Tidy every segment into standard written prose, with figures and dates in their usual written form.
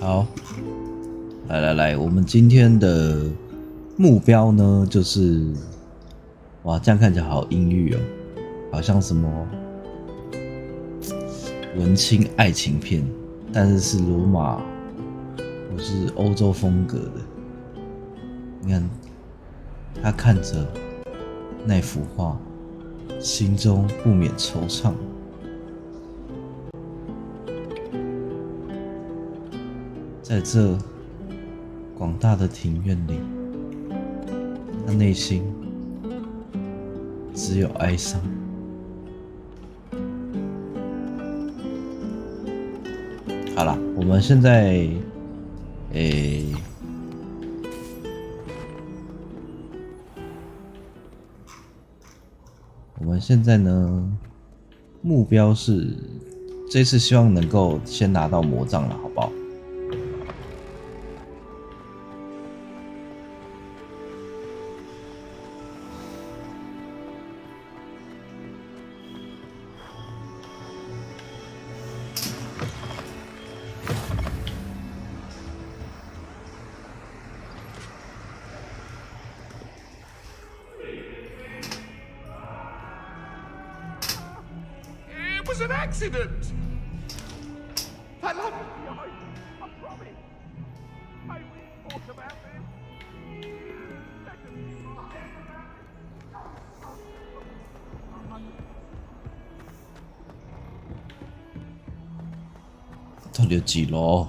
好，来，我们今天的目标呢，就是哇，这样看起来好阴郁哦，好像什么文青爱情片，但是是罗马或是欧洲风格的。你看，他看着那幅画，心中不免惆怅。在这广大的庭院里，他内心只有哀伤。好啦，我们现在，我们现在呢，目标是这次希望能够先拿到魔杖了，好不好？It was an accident! I love you, I promise. I will talk about this. 到底有几楼？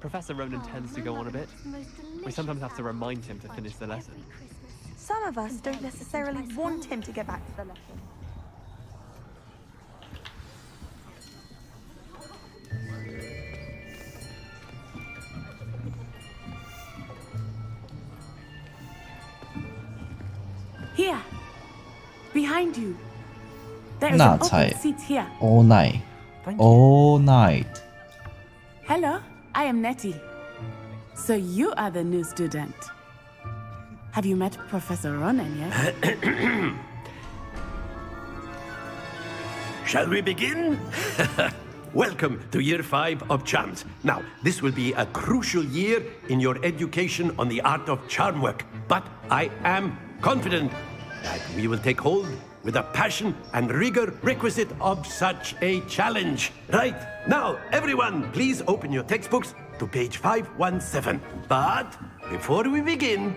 Professor Ronan tends to go on a bit. We sometimes have to remind him to finish the lesson. Some of us don't necessarily want him to get back to the lesson. Here, behind you. There is an open seat here. All night. All night. Hello, I am Nettie. So you are the new student. Have you met Professor Ronan yet? Shall we begin? Welcome to Year 5 of Charms. Now, this will be a crucial year in your education on the art of charm work. But I am confident that we will take hold with the passion and rigor requisite of such a challenge. Right, now, everyone, please open your textbooks to page 517. But before we begin,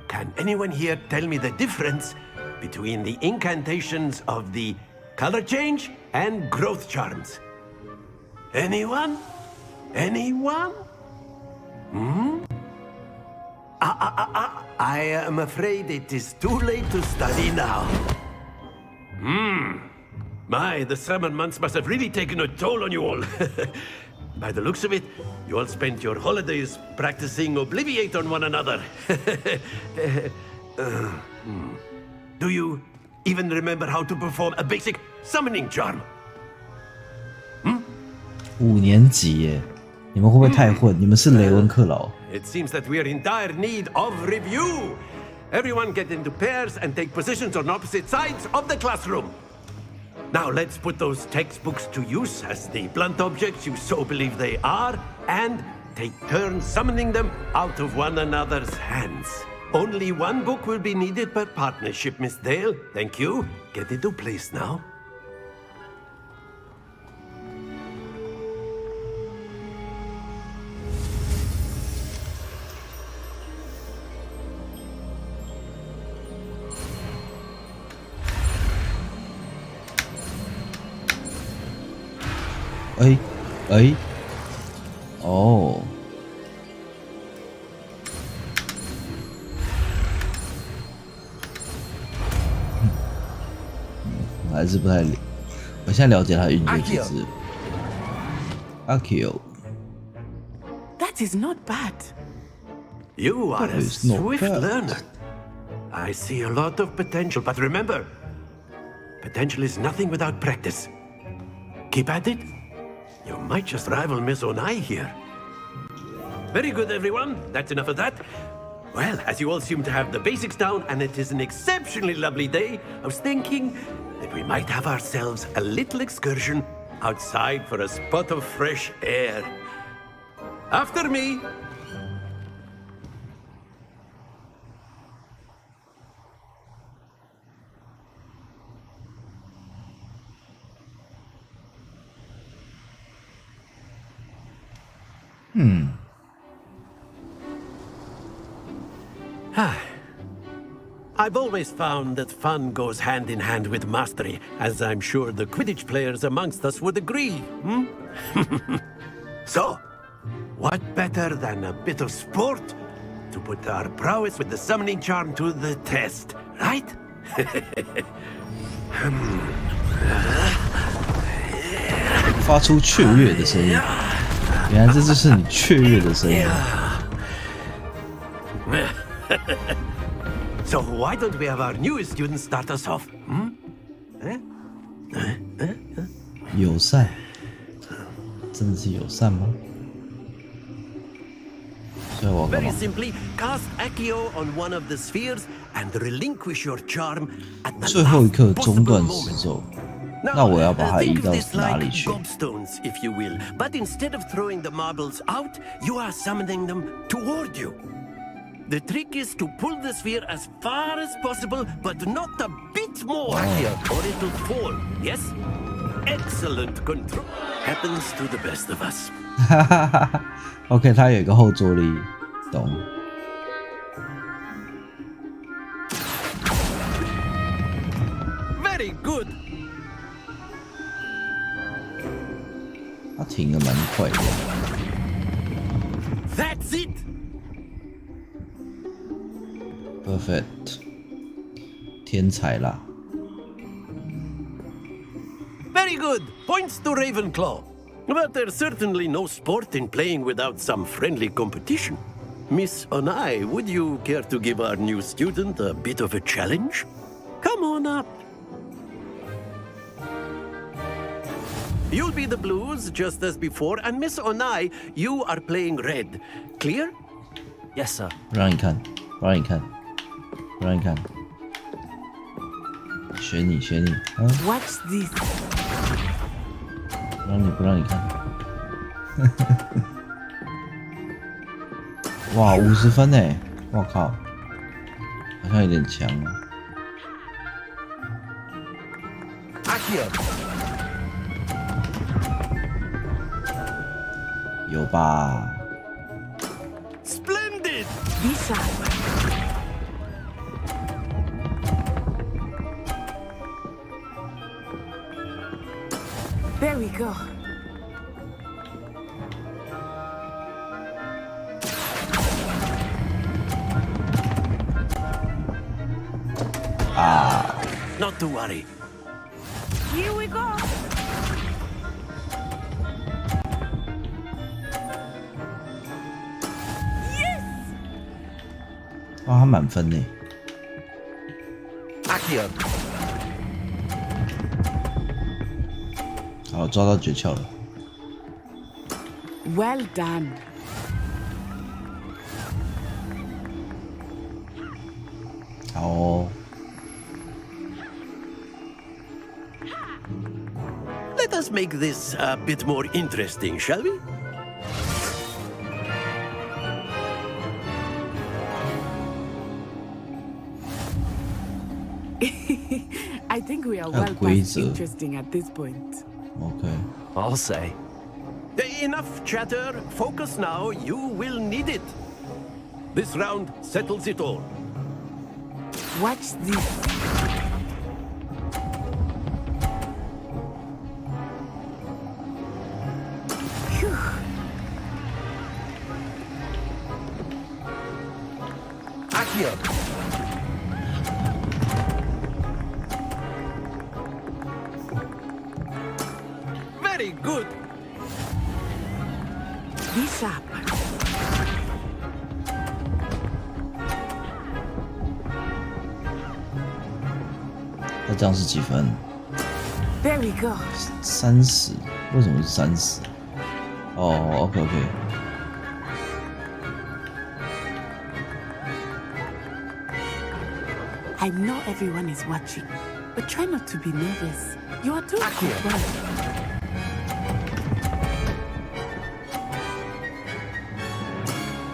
can anyone here tell me the difference between the incantations of the color change and growth charms? Anyone? Anyone? I am afraid it is too late to study now. My, the summer months must have really taken a toll on you all. By the looks of it, you all spent your holidays practicing Obliviate on one another. Do you even remember how to perform a basic summoning charm? 5年级耶，你们会不会太混？你们是雷文克劳。 It seems that we are in dire need of review. Everyone get into pairs and take positions on opposite sides of the classroom. Now let's put those textbooks to use as the blunt objects you so believe they are, and take turns summoning them out of one another's hands. Only one book will be needed per partnership, Miss Dale. Thank you. Get into place now. Oh. 我还是不太理，我现在了解他的运作机制。Akio. That is not bad. You are a is not swift bad. learner. I see a lot of potential, but remember, potential is nothing without practice. Keep at it. You might just rival Miss Onai here. Very good, everyone. That's enough of that. Well, as you all seem to have the basics down, and it is an exceptionally lovely day, I was thinking that we might have ourselves a little excursion outside for a spot of fresh air. After me. I've always found that fun goes hand in hand with mastery, as I'm sure the Quidditch players amongst us would agree. So, what better than a bit of sport to put our prowess with the summoning charm to the test, right? 发出雀跃的声音，原来这就是你雀跃的声音。So why don't we have our newest student start us off? 友善，真的是友善吗？所以我要干 Very 嘛？ simply, cast Accio on one of the spheres and relinquish your charm at the 最后一 last 刻中 possible 断 moment. 节奏， Now, 那我要把它 think 移 of 到 this 哪 like 里去？ gobstones, if you will. But instead of throwing the marbles out, you are summoning them toward you. The trick is to pull the sphere as far as possible, but not a bit more, or it'll fall. Yes? Excellent control. Happens to the best of us. OK， 它有一个后坐力，懂？ Very good. 它停的蛮快的。 That's it. Perfect， 天才啦！ Very good. Points to Ravenclaw. But there's certainly no sport in playing without some friendly competition. Miss Onai, would you care to give our new student a bit of a challenge? Come on up. You'll be the blues, just as before, and Miss Onai, you are playing red. Clear? Yes, sir. 不让你看，不让你看，不让你看，选你，选你，啊！ Watch this. 不让你看。哇，50分哎！我靠，好像有点强哦。 Accio. 有吧？ Splendid. Be sharp. There we go. Not to worry. Here we go. 哇，他满分呢。 Accio. 好，抓到诀窍了。 Well done. 好哦。 Let us make this a bit more interesting, shall we? I think we are How well past crazy. interesting at this point. OK， I'll say. Enough chatter. Focus now. You will need it. This round settles it all. Watch this. Phew. Accio. Very good. Be sharp. 那这样是几分？ There we go. 30，为什么是30？哦，OK OK。 I know everyone is watching. but try not to be nervous. You are doing good work.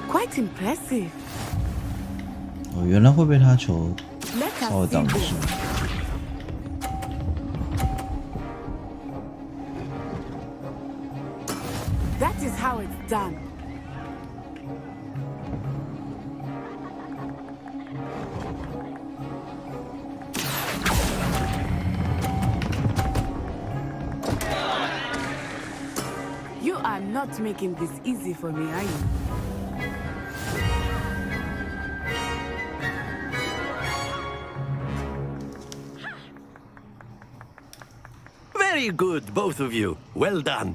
Quite impressive. 哦，原来会被他球 Let 稍微 us 挡 see 住。 this. That is how it's done. You are not making this easy for me, are you? Very good, both of you. Well done.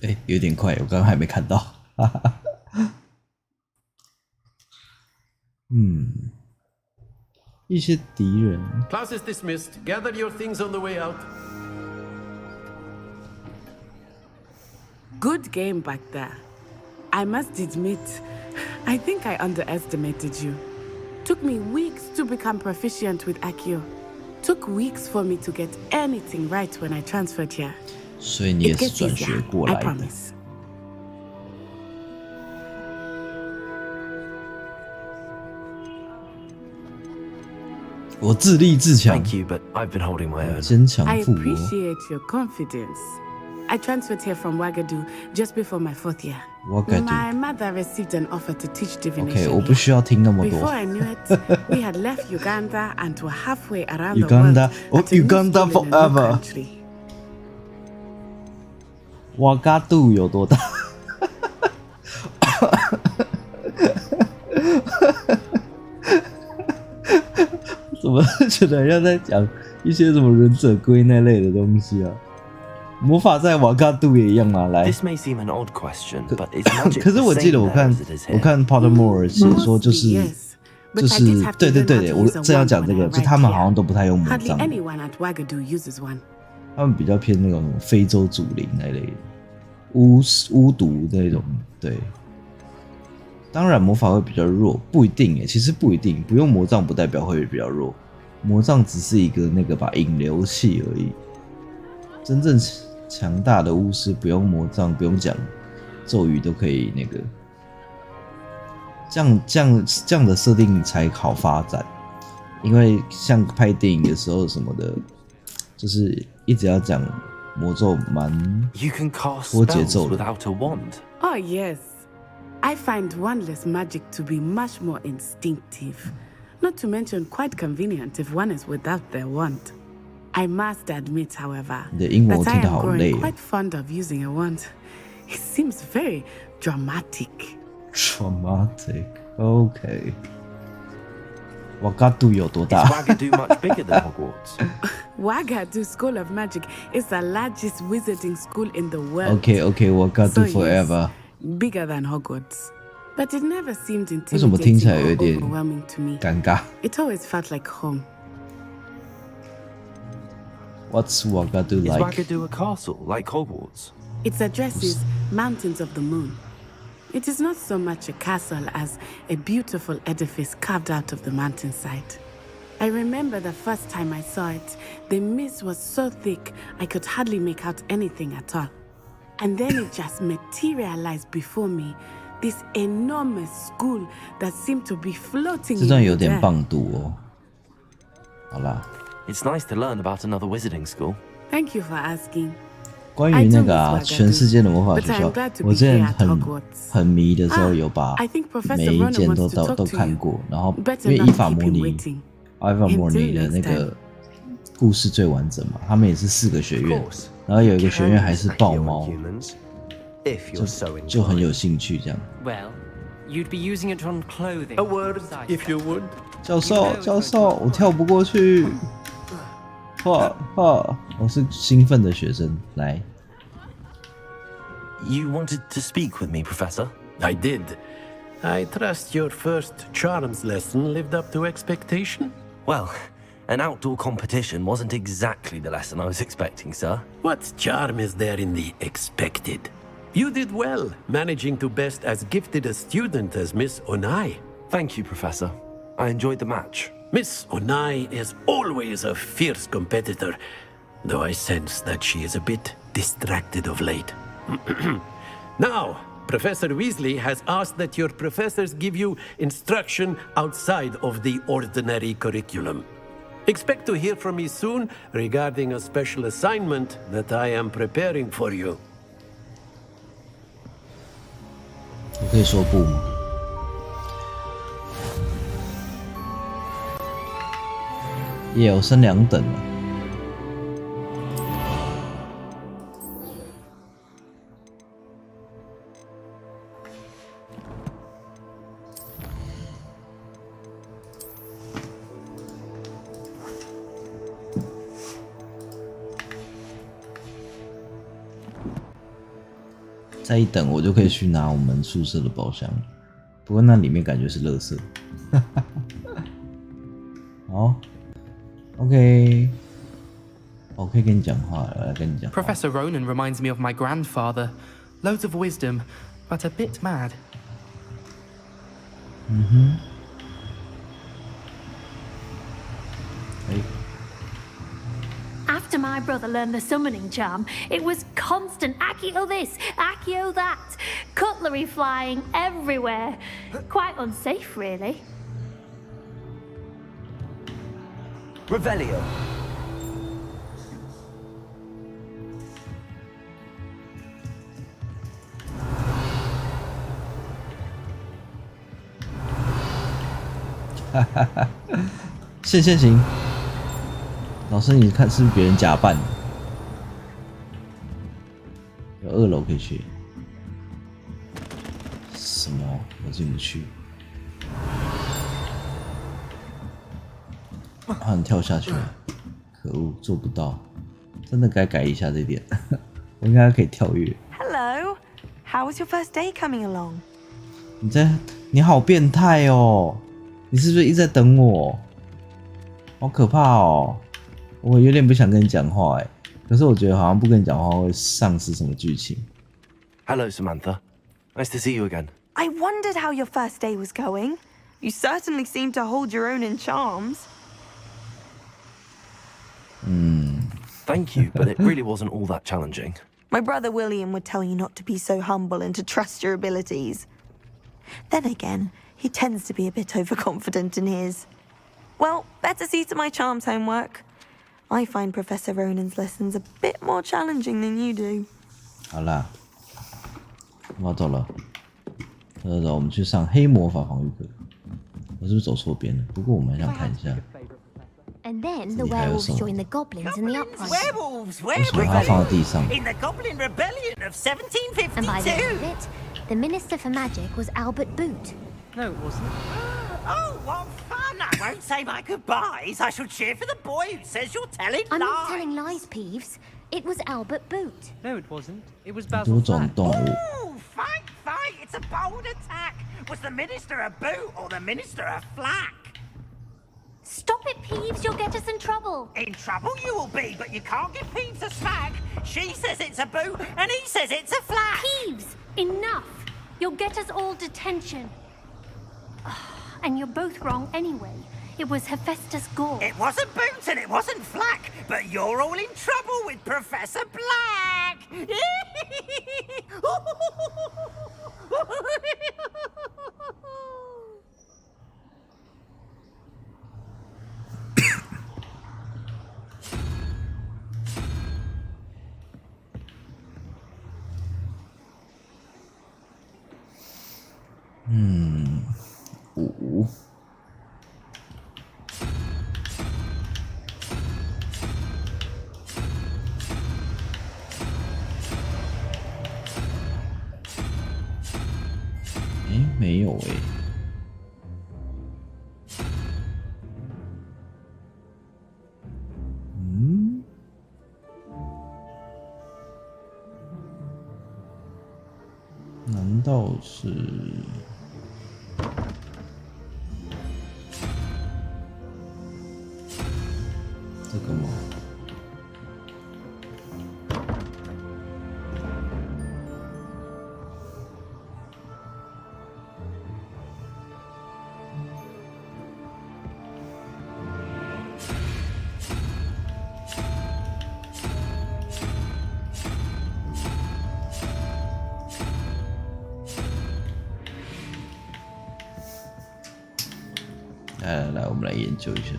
哎，有点快，我刚刚还没看到。一些敌人， Class is dismissed. Gather your things on the way out. Good game back there. I must admit, I think I underestimated you. Took me weeks to become proficient with Accio. Took weeks for me to get anything right when I transferred here. 所以你也 It 是 gets 转学 easier, 过 I 来的。 promise. 我自立自强， Thank you, but I've been holding my own. 坚强 I 复活。 appreciate your confidence. I transferred here from Wagadu just before my 4th year. Wagadu. My mother received an offer to teach divination. OK，我 here. 不需要听那么 Before 多。 I knew it, we had left Uganda and were halfway around Uganda? the Oh, world. at a new Uganda school in a new forever. country. 瓦嘎杜有多大？怎么觉得好像在讲一些什么忍者龟那类的东西啊？魔法在瓦嘎杜也一样吗？来， This may seem an odd question, but is magic 可是 the 我记得 same 我 there 看 as it is 我 here? 看 Pottermore 写说就 Mostly, 是 yes. 就 But I did 是 have to 对对 learn 对 how 对， to 我 use a 正要 wand 讲这 when 个， I 就 arrived 他们 here. 好像都不太用魔 Hardly 杖， anyone at Wagadu uses one. 他们比较偏那种非洲祖灵那类的巫毒那种。对，当然魔法会比较弱，不一定耶，其实不一定，不用魔杖不代表会比较弱，魔杖只是一个那个吧引流器而已。真正强大的巫师不用魔杖，不用讲咒语都可以那个，这样的设定才好发展。因为像拍电影的时候什么的，就是一直要讲魔咒蛮 You can cast 多节 spells 奏的。 without a wand. Oh, yes. I find wandless magic to be much more instinctive. Not to mention quite convenient if one is without their wand. I must admit, however, 你的英文我 that 听 I 得 am 好累 growing 哦。 quite fond of using a wand. It seems very dramatic. Traumatic. OK. 瓦嘎杜有多 Is 大？ Wagadu much bigger than Hogwarts? Wagadu School of Magic is the largest wizarding school in the world. OK OK， 瓦嘎 So 杜 forever。 yes, bigger than Hogwarts. But it never seemed 为什么听起 intimidating 来有 or 点 overwhelming to me. 尴尬 It always felt like home.？What's 瓦嘎杜 Is like？ Wagadu a castle like Hogwarts? Its address is Mountains of the Moon. It is not so much a castle as a beautiful edifice carved out of the mountainside. I remember the first time I saw it, the mist was so thick I could hardly make out anything at all. And then it just materialized before me, this enormous school that seemed to be floating 这 in 段 the 有点 air. 棒读哦。好啦， It's nice to learn about another wizarding school. Thank you for asking. 关于那个啊，全世界的魔法学 But 校 I'm glad to，be 我之前 here at Hogwarts. 很迷的时候有把 I think Professor 每一 Ronan 件 wants to talk 都 to 看 you. 过，然后 Better 因为 not 依法 keep 模 him 拟 waiting. 艾法模拟的 Until 那 next 个故事最完整嘛，他们也是4个学院， course. 然后有一个学院还是豹 Accio on 猫， humans, if you're so 就很 inclined. 有兴趣这样。 Well, you'd be using it on clothing. A word, besides if you would. 教授，我跳不过去。我是兴奋的学生，来， You wanted to speak with me, Professor? I did. I trust your first charms lesson lived up to expectation. Well, an outdoor competition wasn't exactly the lesson I was expecting, sir. What charm is there in the expected? You did well, managing to best as gifted a student as Miss Onai. Thank you, Professor. I enjoyed the match. Miss Onai is always a fierce competitor, though I sense that she is a bit distracted of late. Now, Professor Weasley has asked that your professors give you instruction outside of the ordinary curriculum. Expect to hear from me soon regarding a special assignment that I am preparing for you. 我可以说不吗？耶，我升2等了。再一等，我就可以去拿我们宿舍的包厢了。不过那里面感觉是垃圾。好 ，OK， 我可以跟你讲话，我来跟你讲话。Professor Ronan reminds me of my grandfather. Loads of wisdom, but a bit mad. 哎， After my brother learned the summoning charm, it was constant Accio this, Accio that, cutlery flying everywhere. Quite unsafe, really. Revelio. Ha 现行。老师，你看是不是别人假扮的？有2楼可以去。什么？我进不去。啊，你跳下去了！可恶，做不到。真的该改一下这点。我应该可以跳跃。Hello, how was your first day coming along? 你好变态哦！你是不是一直在等我？好可怕哦！我有点不想跟你讲话哎，可是我觉得好像不跟你讲话会丧失什么剧情。Hello, Samantha. Nice to see you again. I wondered how your first day was going. You certainly seem to hold your own in charms. Thank you, but it really wasn't all that challenging. My brother William would tell you not to be so humble and to trust your abilities. Then again, he tends to be a bit overconfident in his. Well, better see to my charms homework. I find Professor Ronan's lessons a bit more challenging than you do. 好啦，我要走了。走，我们去上黑魔法防御课。我是不是走错边了？不过我们还想看一下。 And then the werewolves joined the goblins in the uprising. Werewolves, 为什么它放在地上？ in the Goblin Rebellion of 1752. And by the end of it, the Minister for Magic was Albert Boot. No, it wasn't. Oh, what fun! I won't say my goodbyes. I shall cheer for the boy who says you're telling I'm lies. not telling lies, Peeves. It was Albert Boot. No, it wasn't. It was 多 Basil 种 Flack. 动物。 Ooh, fight, fight! It's a bold attack. Was the Minister a boot or the Minister a flack? Stop it, Peeves. You'll get us in trouble. In trouble you will be, but you can't give Peeves a smack. She says it's a boot, and he says it's a flack. Peeves, enough. You'll get us all detention. And you're both wrong anyway. It was Hephaestus Gore. It wasn't boot and it wasn't flack, but you're all in trouble with Professor Black. Ooh. 没有欸。难道是？这个吗？们来研究一下。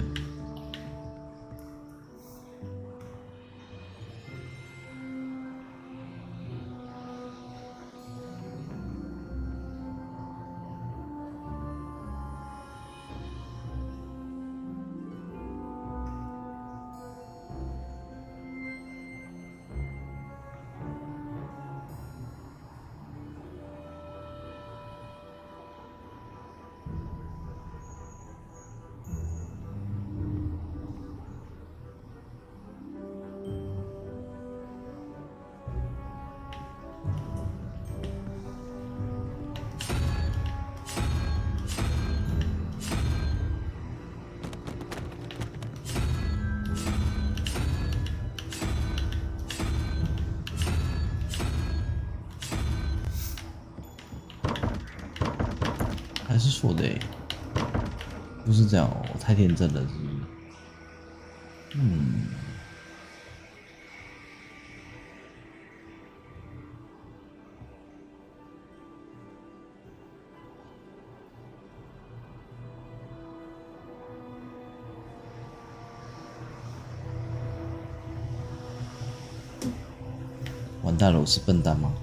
还是说的不是这样哦，我太天真了，是不是？完蛋了，我是笨蛋吗？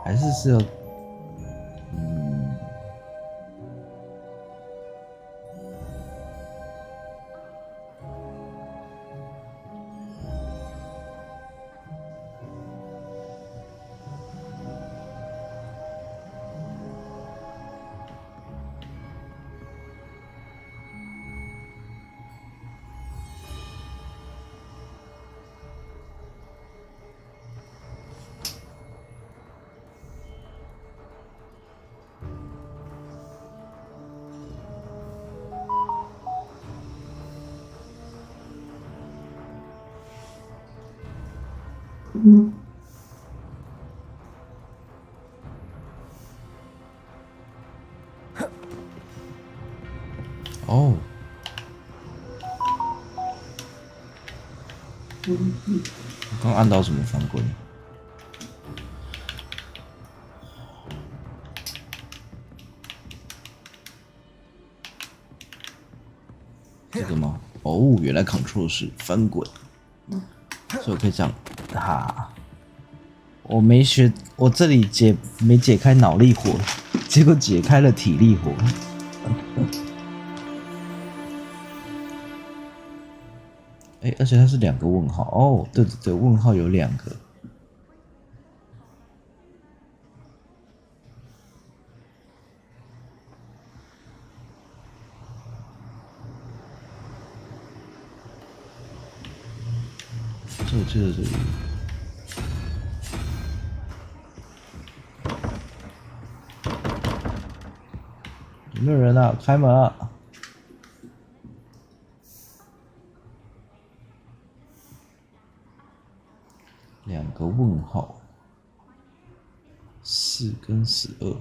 还是要，哦，我刚按到什么翻滚？这个吗？哦，原来 Ctrl 是翻滚，所以我可以这样哈。我没学，我这里没解开脑力活，结果解开了体力活。而且它是2个问号哦，对对对，问号有2个。所以我记得这里。有没有人啊？开门啊！2个问号，4跟12。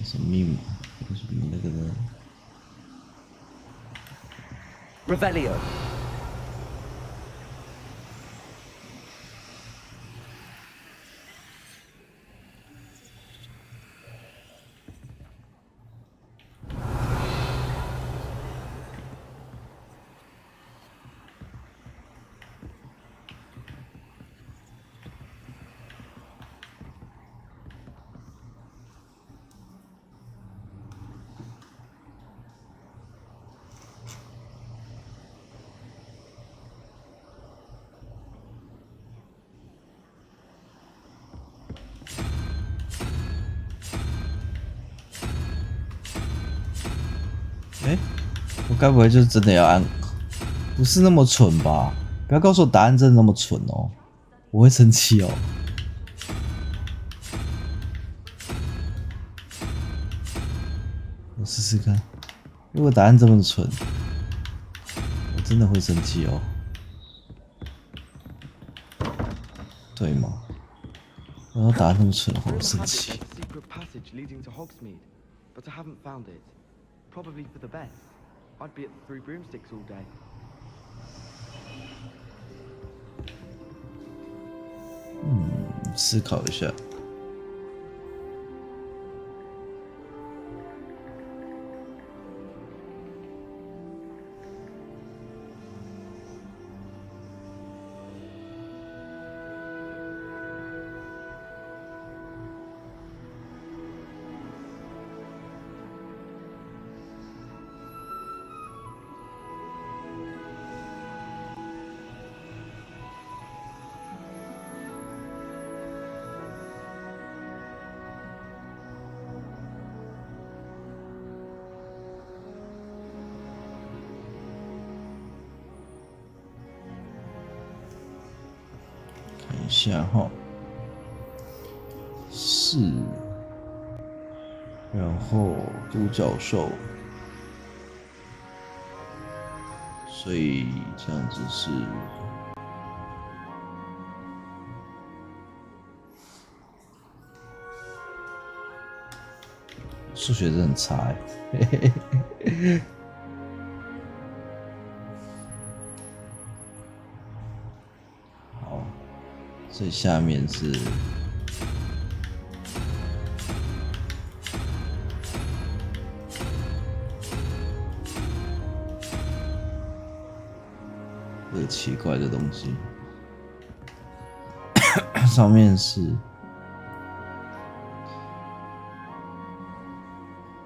什么密码？什么那个呢 Revelio.我该不会就是真的要按？不是那么蠢吧？不要告诉我答案真的那么蠢哦，我会生气哦。我试试看，如果答案这么蠢，我真的会生气哦。对吗？我要答那么蠢，好生气。 secret passage leading to Hogsmeade, but I haven't found it. Probably for the best. I'd be at the Three Broomsticks all day. 思考一下。一下哈，是，然后独角兽，所以这样子是，数学真的很差欸。最下面是这个奇怪的东西，上面是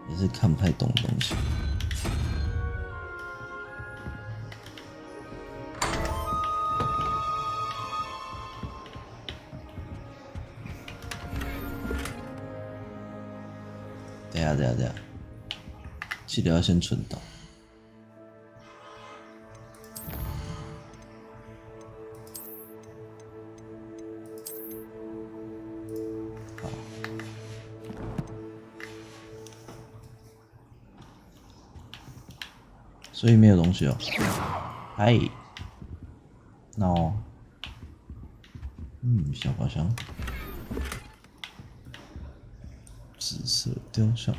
也是看不太懂的东西。 等下，记得要先存档。好，所以没有东西哦。嗨，那哦，小宝箱。 紫色雕像，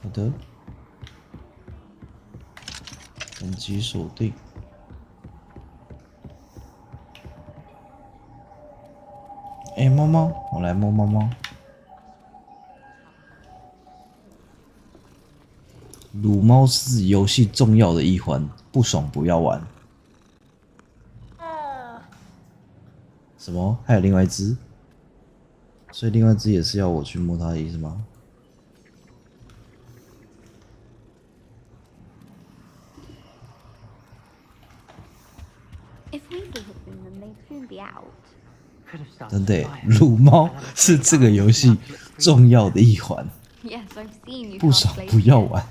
好的，等级锁定。哎，猫猫，我来摸猫猫。撸猫是游戏重要的一环，不爽不要玩。什么？还有另外一只？ 所以另外一只也是要我去摸它的意思吗？ 真的，撸猫是这个游戏重要的一环，不爽不要玩。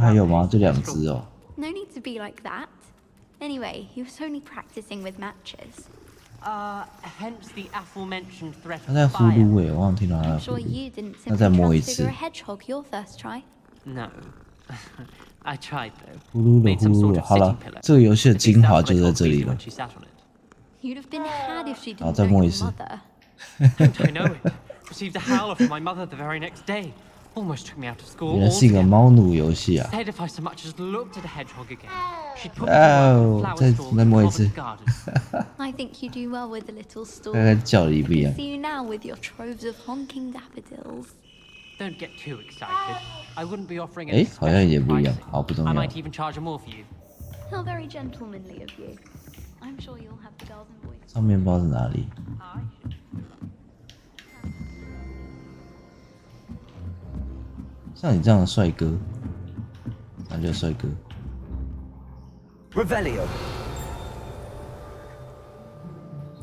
还有吗？就2只哦。 No need to be like that. Anyway, he was only practicing with matches. Hence the aforementioned threat 他在呼噜诶，我好像听到他在 I'm 呼 sure 噜。 you didn't 那再 simply 摸一 transfigure 次。 a hedgehog your first try. No. I tried though. 呼噜了，呼噜了。好了，这个游戏的精华就在这里了。 You'd have been had if she 好， didn't 再 know 摸 your 一次。 mother. Don't I know it? Received a howler from my mother the very next day. Almost took me out of school 原来是一个 altogether. 猫奴游戏啊！ Said if I so much as looked at a hedgehog again, she'd put me to work with flower stalls 再 in 摸一次 Covent Garden. I think you do well with the little stall. 刚刚叫的一 I 不一样 can。see you now with your troves of honking daffodils. Don't get too excited. I wouldn't be offering 哎 any， 好像也 special 不一样。 pricing. 好，不重 I 要。 might even charge more for you. How very gentlemanly of you. I'm sure you'll have the girls in voice. 上面不知道是哪里。像你这样的帅哥，那叫帅哥。 Revelio.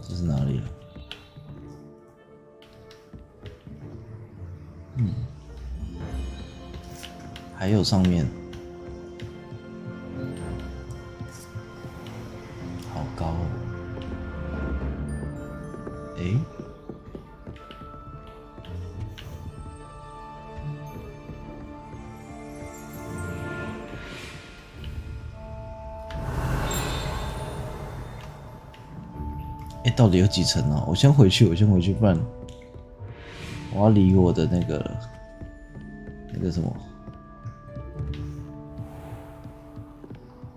这是哪里啊？还有上面，好高哦！诶，到底有几层啊？我先回去，不然我要离我的那个什么，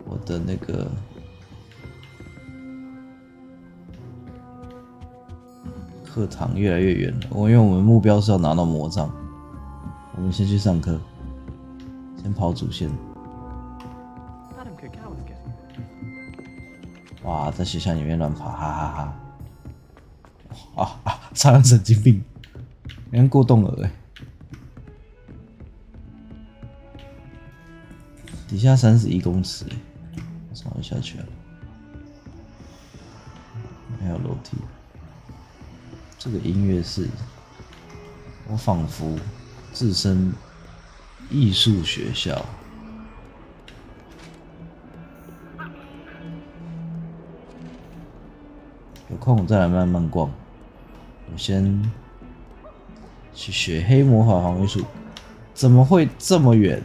我的那个课堂越来越远了。因为我们目标是要拿到魔杖，我们先去上课，先跑主线。哇，在学校里面乱跑，哈哈哈！超像神经病，像过动了底下31公尺我怎么下去了？还有楼梯。这个音乐是，我仿佛置身艺术学校。有空我再来慢慢逛。我先去学黑魔法防御术，怎么会这么远？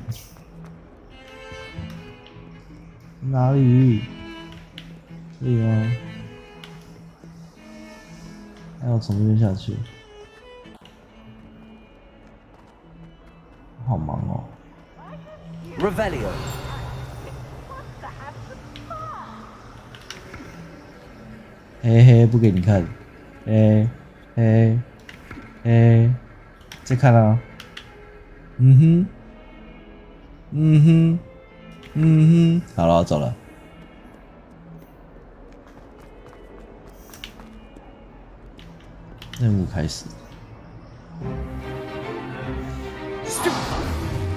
哪里？这里吗？还要从这边下去？好忙哦。Revelio。嘿嘿，不给你看，再看啊，好了，走了。任务开始。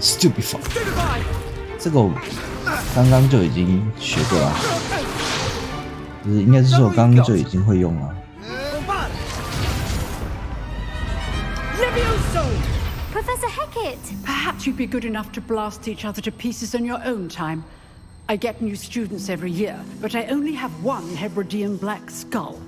Stupefy， 这个我刚刚就已经学过了。就是应该是说我刚刚就已经会用了。Professor Hecat! Perhaps you'd be good enough to blast each other to pieces on your own time. I get new students every year, but I only have one Hebridean black skull.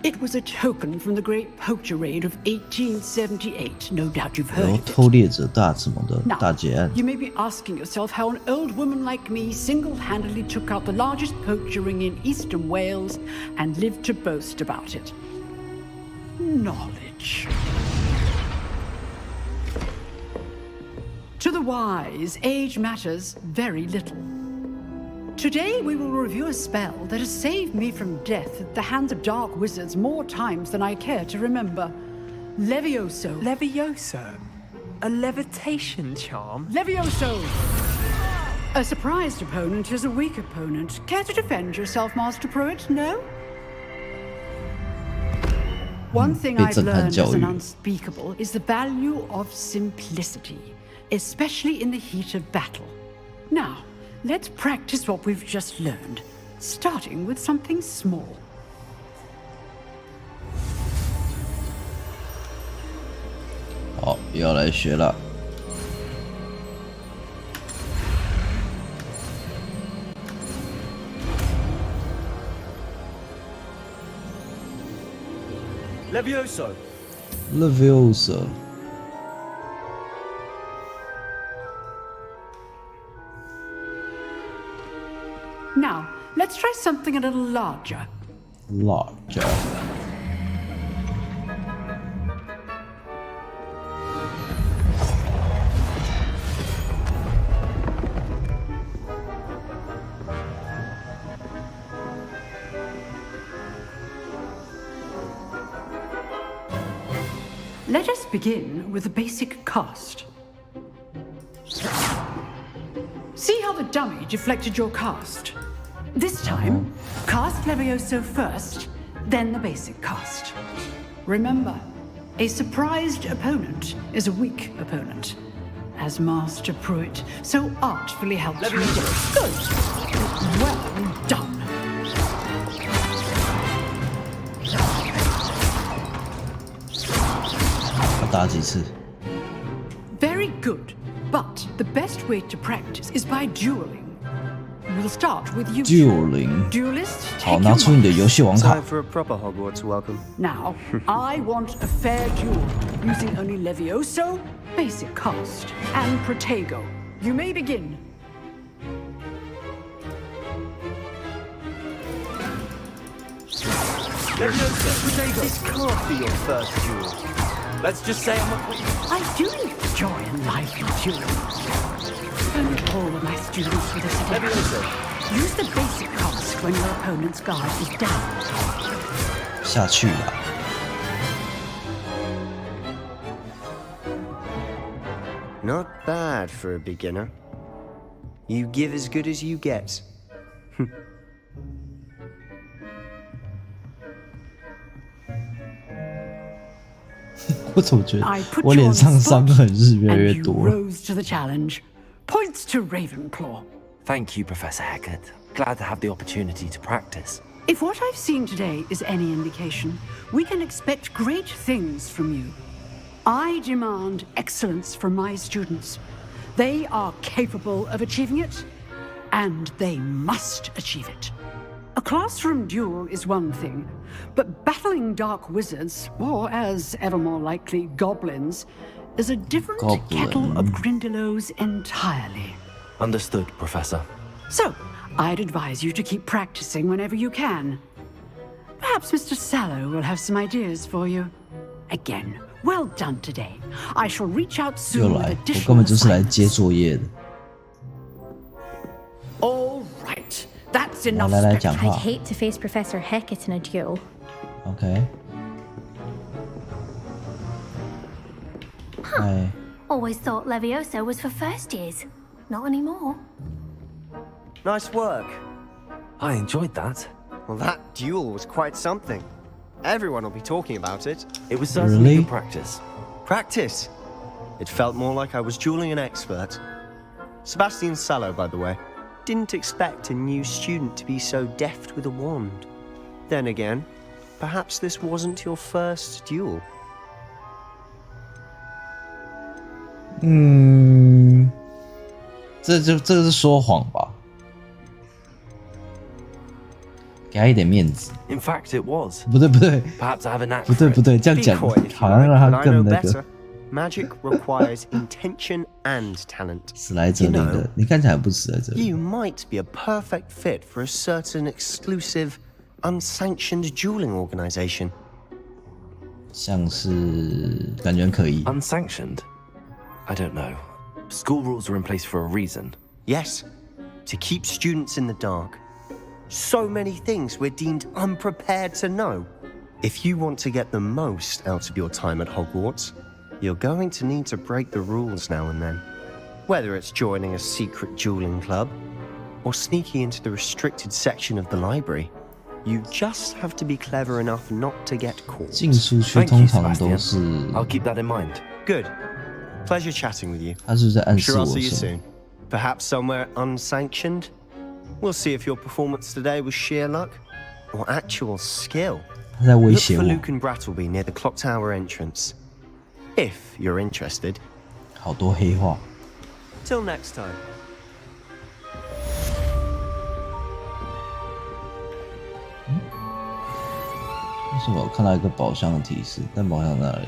It was a token from the Great Poacher Raid of 1878. No doubt you've heard of it. 偷猎者大什么的大劫案。 You may be asking yourself how an old woman like me single-handedly took out the largest poacher ring in eastern Wales and lived to boast about it. Knowledge. To the wise, age matters very little. Today we will review a spell that has saved me from death at the hands of dark wizards more times than I care to remember. Levioso. Levioso? A levitation charm? Levioso! A surprised opponent is a weak opponent. Care to defend yourself, Master Pruitt? No? One thing I've learned as an unspeakable is the value of simplicity, especially in the heat of battle. Now, let's practice what we've just learned, starting with something small. 好，要来学了。Levioso. Levioso. Now, let's try something a little larger. Larger. Let us begin with the basic cast. See how the dummy deflected your cast? This time, cast Levioso first, then the basic cast. Remember, a surprised opponent is a weak opponent, as Master Pruitt so artfully helped me do. Good! Well done! Very good, but the best way to practice is by dueling. We'll start with you. Dueling. Duelist, 好，拿出你的游戏王卡。 Time for a proper Hogwarts welcome. Now, I want a fair duel, using only Levioso, basic cast, and Protego. You may begin. This can't be your first duel. Let's just say I do enjoy a lively duel. Only all of my students for this edition. Use the basic cast when your opponent's guard is down. 下去啦。Not bad for a beginner. You give as good as you get. 我怎么觉得我脸上伤痕是越来越多了？ Rose to the challenge. Points to Ravenclaw. Thank you, Professor Hecat. Glad to have the opportunity to practice. If what I've seen today is any indication, we can expect great things from you. I demand excellence from my students. They are capable of achieving it, and they must achieve it. A classroom duel is one thing, but battling dark wizards, or as ever more likely, goblins, is a different kettle of Grindylows entirely. Understood, Professor. So, I'd advise you to keep practicing whenever you can. Perhaps Mr. Sallow will have some ideas for you. Again, well done today. I shall reach out 又 soon 来， with 我 additional 根本就是来 assignments. 接作业的。 All right, that's enough 来来讲 I'd 话。 hate to face Professor Hecat in a duel. OK。哎， Always thought Levioso was for first years. Not anymore. Nice work. I enjoyed that. Well, that duel was quite something. Everyone will be talking about it. It was certainly Really? good practice. Practice. It felt more like I was dueling an expert. Sebastian Sallow, by the way, didn't expect a new student to be so deft with a wand. Then again, perhaps this wasn't your first duel. 这个是说谎吧？给他一点面子。 In fact, it was. 不对不对， Perhaps I have a knack 不对 for 不 it. 对，这样 Be 讲 coy if you 好像 like, 让 but 他 I 更 know 那个 better. Magic requires intention and talent. 史莱哲林的，你看起来不史莱哲林。 You might be a perfect fit for a certain exclusive, unsanctioned dueling organization. 像是感觉可以。 Unsanctioned? I don't know. School rules are in place for a reason. Yes, to keep students in the dark. So many things we're deemed unprepared to know. If you want to get the most out of your time at Hogwarts, you're going to need to break the rules now and then. Whether it's joining a secret dueling club or sneaking into the restricted section of the library, you just have to be clever enough not to get caught. 禁书区 Thank 通 you, 常都 Sebastian. 是， I'll keep that in mind. Good. Pleasure chatting with you. 他是不是在暗示 Sure, I'll 我 see you 什么？ soon. Perhaps somewhere unsanctioned. We'll see if your performance today was sheer luck or actual skill. 他在威 Look 胁 for 我。 Luke and Brattleby near the clock tower entrance. If you're interested. 好多黑话。 Till next time. 为什么我看到一个宝箱的提示？但宝箱在哪里？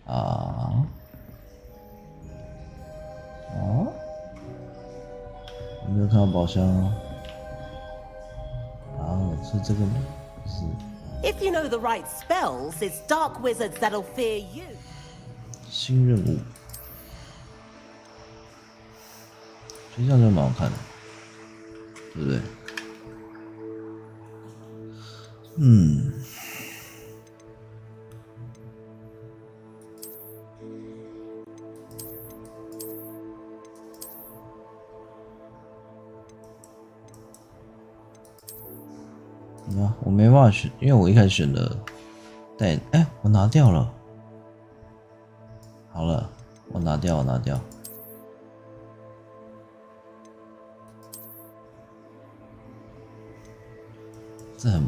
啊？我没有看到宝箱哦。是这个吗？是。 If you know the right spells, it's dark wizards that'll fear you. 新任务，这样就蛮好看的，对不对？我没办法选，因为我一开始选了带，我拿掉了。好了，我拿掉。这很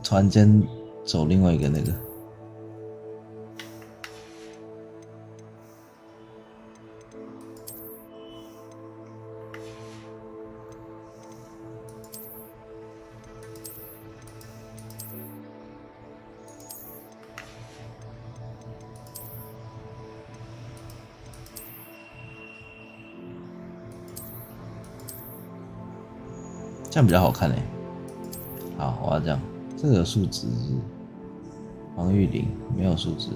突然间走另外一个那个。这样比较好看好，我要这样这个有数值是防御0，没有数值，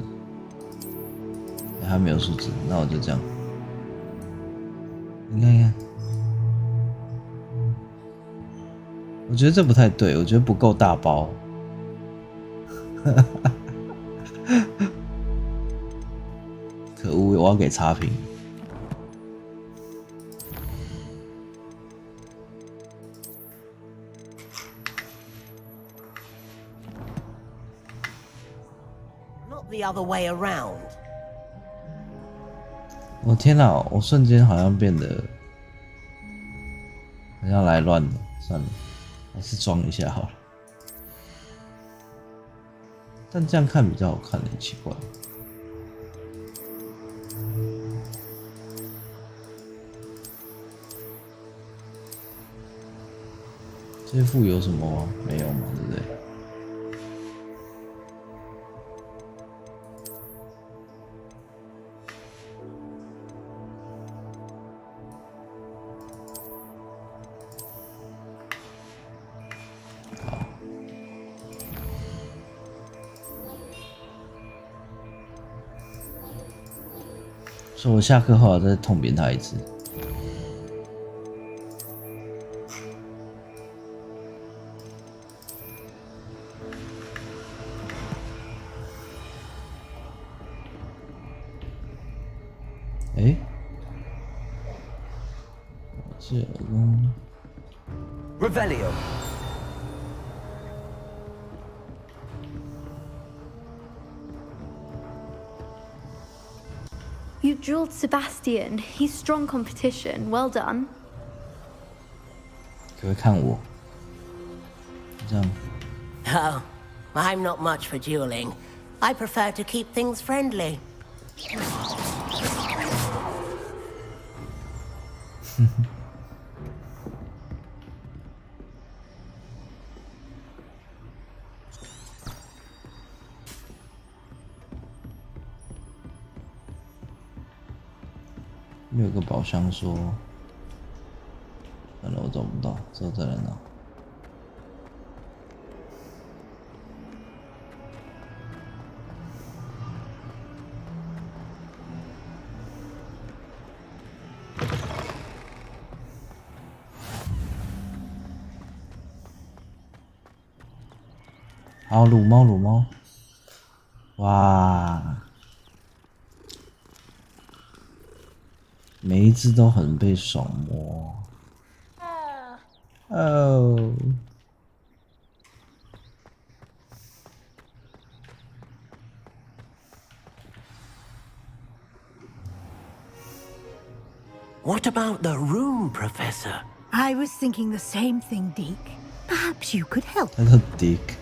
还没有数值，那我就这样。你看看，我觉得这不太对，我觉得不够大包。可恶，我要给差评。Not the other way around. 我天哪！我瞬间好像变得好像来乱了，算了，还是装一下好了。但这样看比较好看，很奇怪。这副有什么吗？没有嘛，对不对？好，所以我下课后要再痛扁他一次。哎，这个 Revelio. You drilled Sebastian. He's strong competition. Well done. 可不可以看我？这样。 Oh, I'm not much for dueling. I prefer to keep things friendly. 有个宝箱说，算了，我找不到，之后再来拿。好，撸猫，撸猫，哇！ 每一只都很被爽摸。哦。What about the room, Professor? I was thinking the same thing, Deke. Perhaps you could help. Hello, Deke.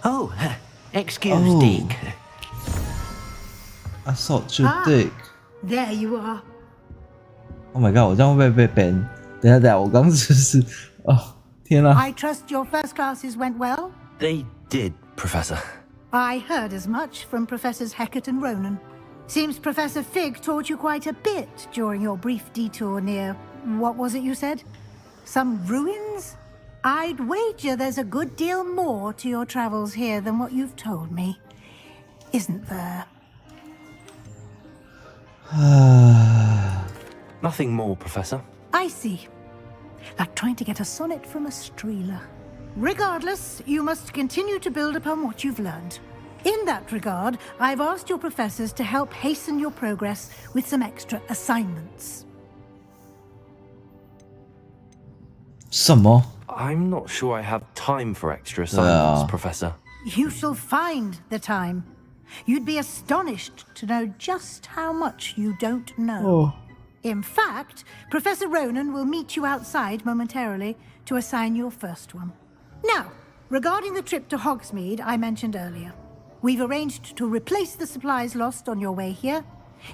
Oh, excuse Deke. I thought you Dick. There you are. Oh my god！ 我这样会不会被 ban？ 等一下，我刚只是哦，天啊 I trust your first classes went well? They did, Professor. I heard as much from Professors Hecat and Ronan. Seems Professor Fig taught you quite a bit during your brief detour near... what was it you said? Some ruins? I'd wager there's a good deal more to your travels here than what you've told me. Isn't there? Nothing more, Professor. I see. Like trying to get a sonnet from a streeler. Regardless, you must continue to build upon what you've learned. In that regard, I've asked your professors to help hasten your progress with some extra assignments. 什么？ I'm not sure I have time for extra assignments, Professor. You shall find the time. You'd be astonished to know just how much you don't know. In fact, Professor Ronan will meet you outside momentarily to assign your first one. Now, regarding the trip to Hogsmeade I mentioned earlier, we've arranged to replace the supplies lost on your way here,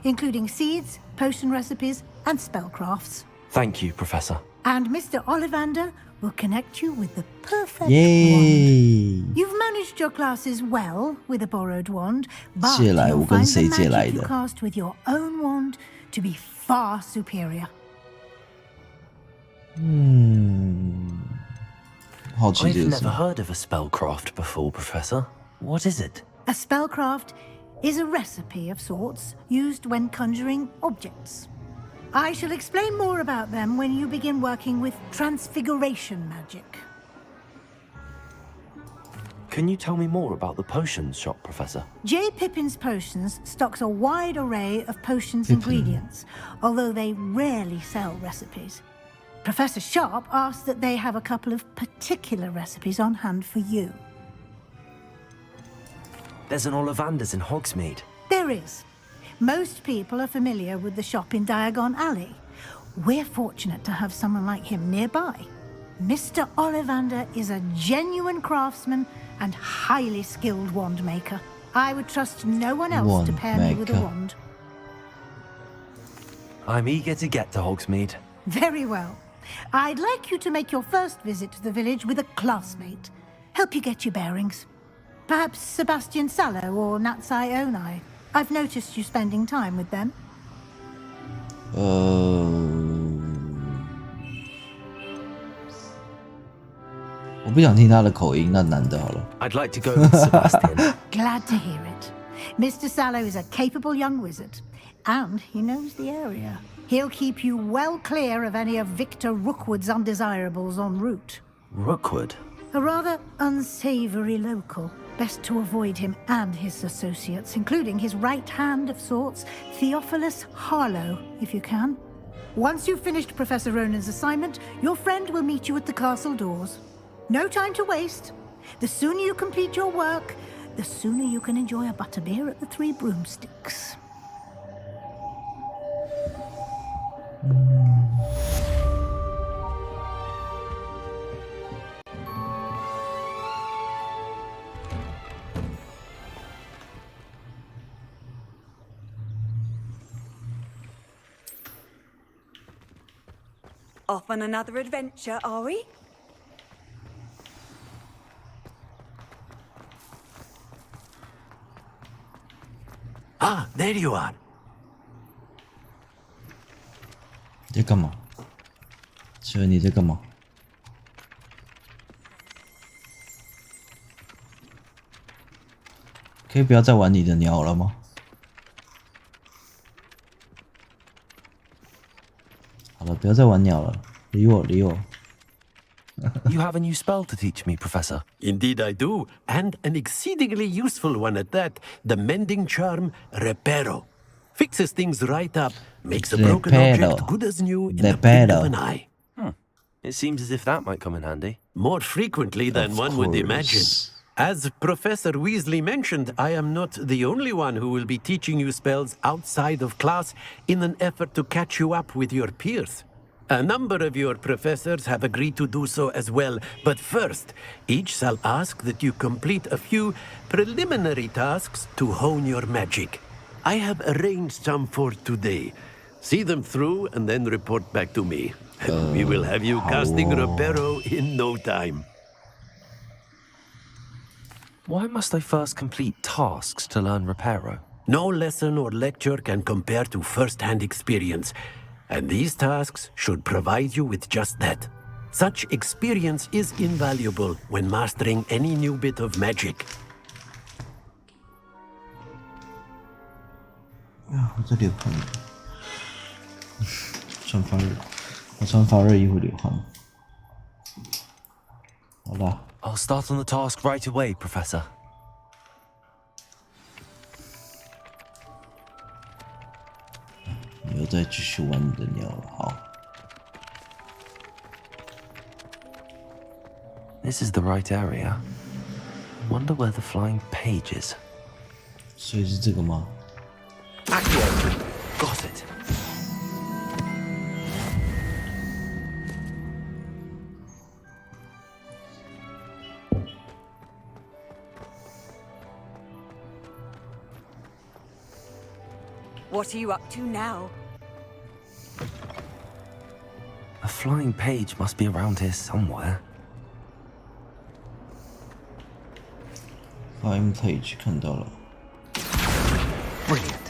including seeds, potion recipes, and spellcrafts. Thank you, Professor. And Mr. Ollivander will connect you with the perfect Yay! wand. You've managed your classes well with a borrowed wand, but 借来， you'll 我跟 find 谁 the 借来 magic you 的？ cast with your own wand to be far superior. 好奇 I've 这个是 never heard of a spellcraft before, Professor. What is it? A spellcraft is a recipe of sorts used when conjuring objects. I shall explain more about them when you begin working with transfiguration magic. Can you tell me more about the potions shop, Professor? J. Pippin's Potions stocks a wide array of potions ingredients, although they rarely sell recipes. Professor Sharp asks that they have a couple of particular recipes on hand for you. There's an Ollivander's in Hogsmeade. There is. Most people are familiar with the shop in Diagon Alley. We're fortunate to have someone like him nearby. Mr. Ollivander is a genuine craftsman and highly skilled wand maker. I would trust no one else to pair me with a wand. I'm eager to get to Hogsmeade. Very well. I'd like you to make your first visit to the village with a classmate. Help you get your bearings. Perhaps Sebastian Sallow or Natsai Onai. I've noticed you spending time with them. 我不想听他的口音，那男的好了。 I'd like to go with Sebastian. Glad to hear it. Mr. Sallow is a capable young wizard, and he knows the area. He'll keep you well clear of any of Victor Rookwood's undesirables en route. Rookwood? A rather unsavory local. Best to avoid him and his associates, including his right hand of sorts, Theophilus Harlow, if you can. Once you've finished Professor Ronan's assignment, your friend will meet you at the castle doors. No time to waste. The sooner you complete your work, the sooner you can enjoy a butterbeer at the Three Broomsticks. Off on another adventure, are we? Ah, there you are. 你在干嘛？请问你在干嘛？可以不要再玩你的鸟了吗？好了，不要再玩鸟了，理我，理我。You have a new spell to teach me, Professor. Indeed I do, and an exceedingly useful one at that. The mending charm, Reparo. Fixes things right up, makes a broken object good as new in the blink of an eye. It seems as if that might come in handy. More frequently than one would imagine. As Professor Weasley mentioned, I am not the only one who will be teaching you spells outside of class in an effort to catch you up with your peers. A number of your professors have agreed to do so as well, but first, each shall ask that you complete a few preliminary tasks to hone your magic. I have arranged some for today. See them through and then report back to me. We will have you casting Reparo in no time. Why must I first complete tasks to learn Reparo? No lesson or lecture can compare to first-hand experience, and these tasks should provide you with just that. Such experience is invaluable when mastering any new bit of magic. 啊，我在流汗。穿发热，我穿发热衣服流汗。好啦。I'll start on the task right away, Professor. 你又再继续玩你的鸟了，好。This is the right area. Wonder where the flying page is. 所以是这个吗？ Got it. What are you up to now? A flying page must be around here somewhere. Flying page 看到了。Brilliant.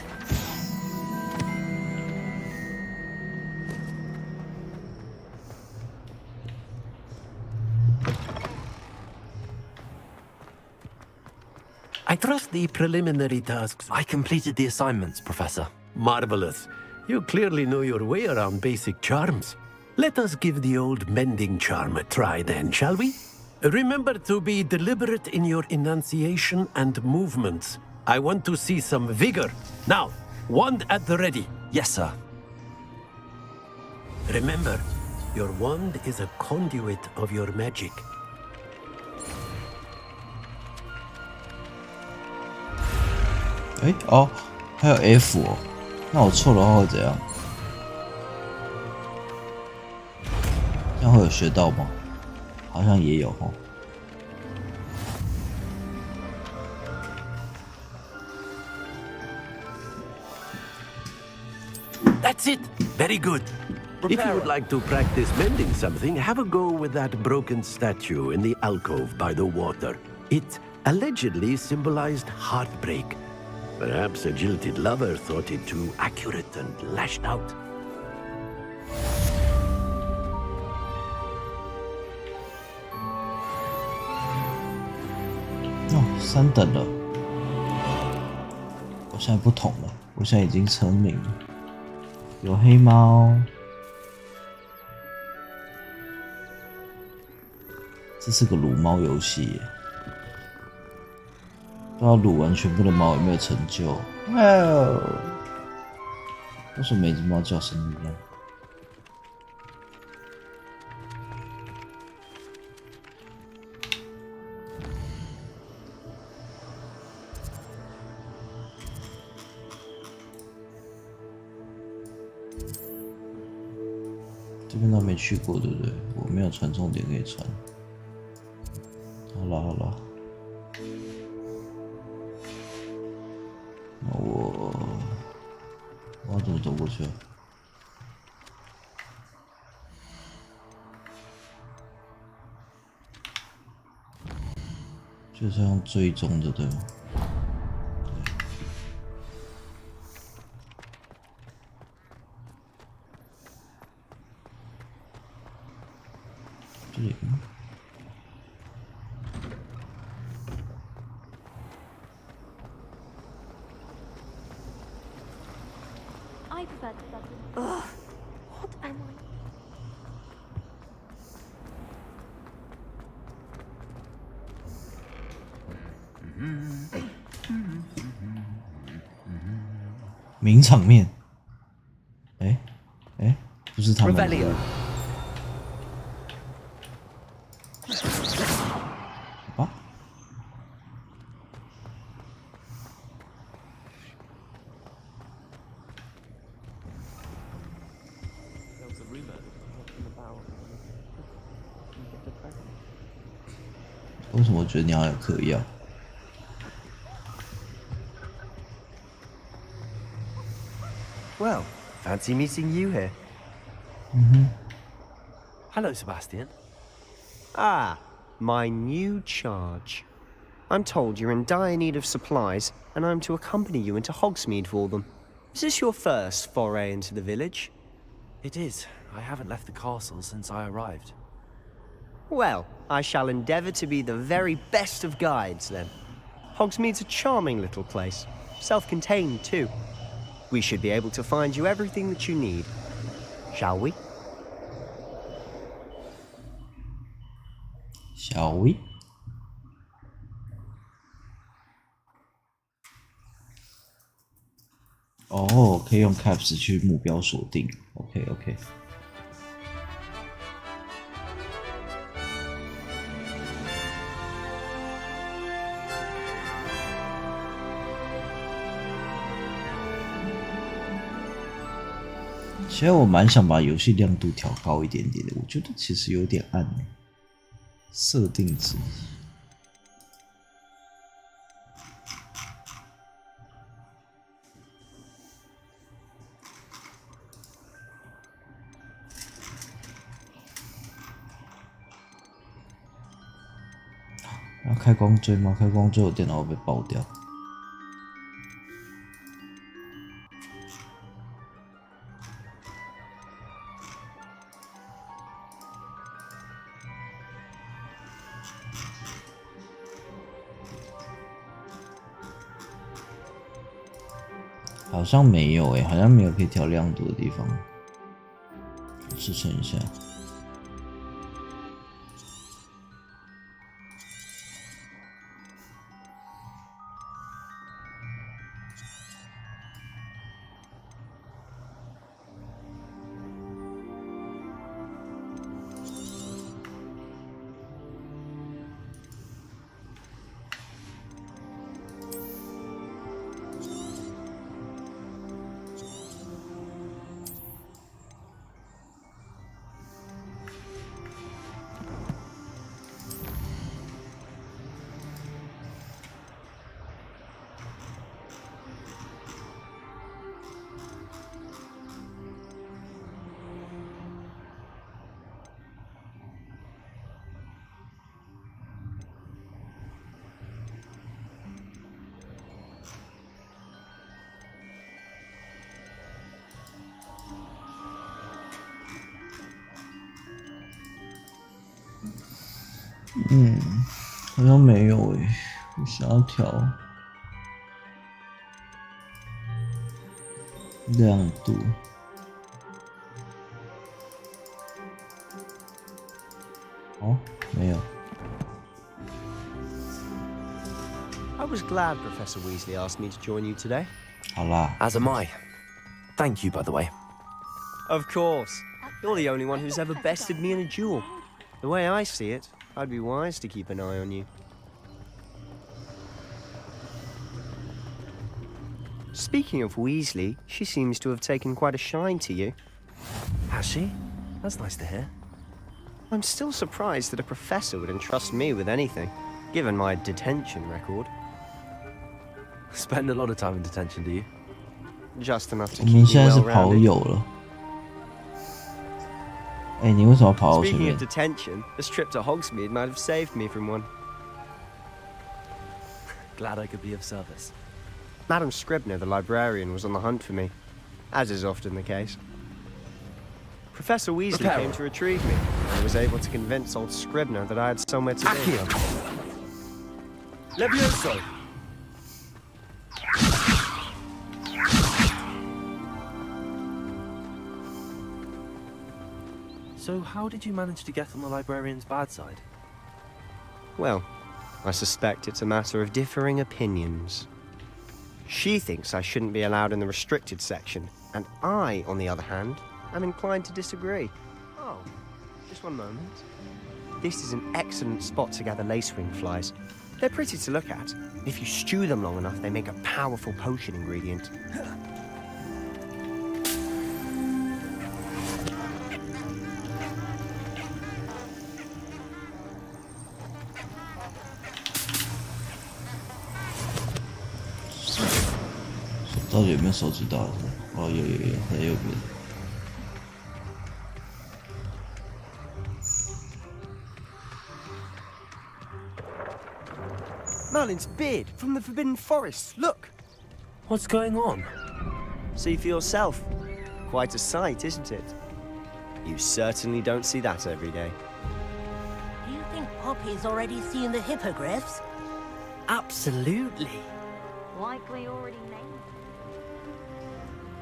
trust the preliminary tasks. I completed the assignments, Professor. Marvelous. You clearly know your way around basic charms. Let us give the old mending charm a try then, shall we? Remember to be deliberate in your enunciation and movements. I want to see some vigor. Now, wand at the ready. Yes, sir. Remember, your wand is a conduit of your magic. 哎哦，还有 F 哦，那我错的话会怎样？这样会有学到吗？好像也有哦。That's it. Very good. If you would like to practice mending something, have a go with that broken statue in the alcove by the water. It allegedly symbolized heartbreak. Perhaps a jilted lover thought it too accurate and lashed out. 哦，3等了。我现在不同了，我现在已经成名了。有黑猫，这是个撸猫游戏耶。不知道撸完全部的猫有没有成就？哦，为什么每只猫叫声一样？这边都没去过，对不对？我没有传送点可以传。好了好了，那我要怎么走过去啊？就是用追踪的，对吗？这里吗？ I prefer to study. Ugh, what am I? 名场面，不是他们。好吧。为什么我觉得你好像有嗑药？ Well, fancy meeting you here. Hello, Sebastian. Ah, my new charge. I'm told you're in dire need of supplies, and I'm to accompany you into Hogsmeade for them. Is this your first foray into the village? It is. I haven't left the castle since I arrived. Well, I shall endeavour to be the very best of guides, then. Hogsmeade's a charming little place. Self-contained, too. We should be able to find you everything that you need. Shall we? Shall we? 哦，可以用 caps 去目标锁定。OK。其实我蛮想把游戏亮度调高一点点的，我觉得其实有点暗欸。设定值。要开光追吗？开光追我电脑会被爆掉。好像没有好像没有可以调亮度的地方。支撑一下。好像没有我想要调亮度。哦，没有。I was glad Professor Weasley asked me to join you today. 好啦 As am I. Thank you, by the way. Of course. You're the only one who's ever bested me in a duel. The way I see it, I'd be wise to keep an eye on you. Speaking of Weasley, she seems to have taken quite a shine to you. Has she? That's nice to hear. I'm still surprised that a professor would entrust me with anything, given my detention record. Spend a lot of time in detention, do you? Just enough to 我 keep 们 me 现在是 well 跑 rounded. 友了。你为什么要跑到前 Speaking 面 of detention, this trip to Hogsmeade might have saved me from one. Glad I could be of service. Madam Scribner, the librarian, was on the hunt for me, as is often the case. Professor Weasley came to retrieve me, and I was able to convince old Scribner that I had somewhere to be. Levioso! So how did you manage to get on the librarian's bad side? Well, I suspect it's a matter of differing opinions. She thinks I shouldn't be allowed in the restricted section, and I, on the other hand, am inclined to disagree. Oh, just one moment. This is an excellent spot to gather lacewing flies. They're pretty to look at. If you stew them long enough, they make a powerful potion ingredient. 到底有没有收集到？哦，有，在右边。Merlin's beard from the Forbidden Forest. Look. What's going on? See for yourself. Quite a sight, isn't it? You certainly don't see that every day. Do you think Poppy's already seen the hippogriffs? Absolutely. Likely already named.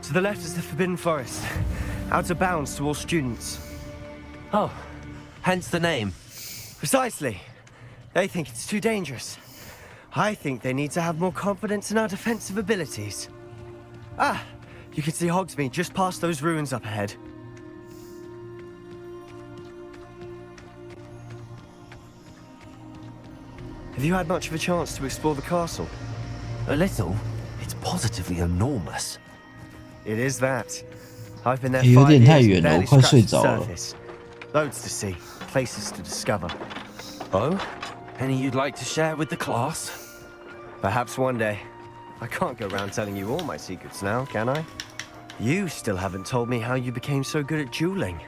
To the left is the Forbidden Forest. Out of bounds to all students. Oh, hence the name. Precisely. They think it's too dangerous. I think they need to have more confidence in our defensive abilities. Ah, you can see Hogsmeade just past those ruins up ahead. Have you had much of a chance to explore the castle? A little. It's positively enormous. It is that. I've been there 有 5 years 点太 and 远了，我 barely 快 scratched 睡 the 着了。 surface. Loads to see, places to discover. Oh? Any you'd like to share with the class? Perhaps one day. I can't go around telling you all my secrets now, can I? You still haven't told me how you became so good at dueling.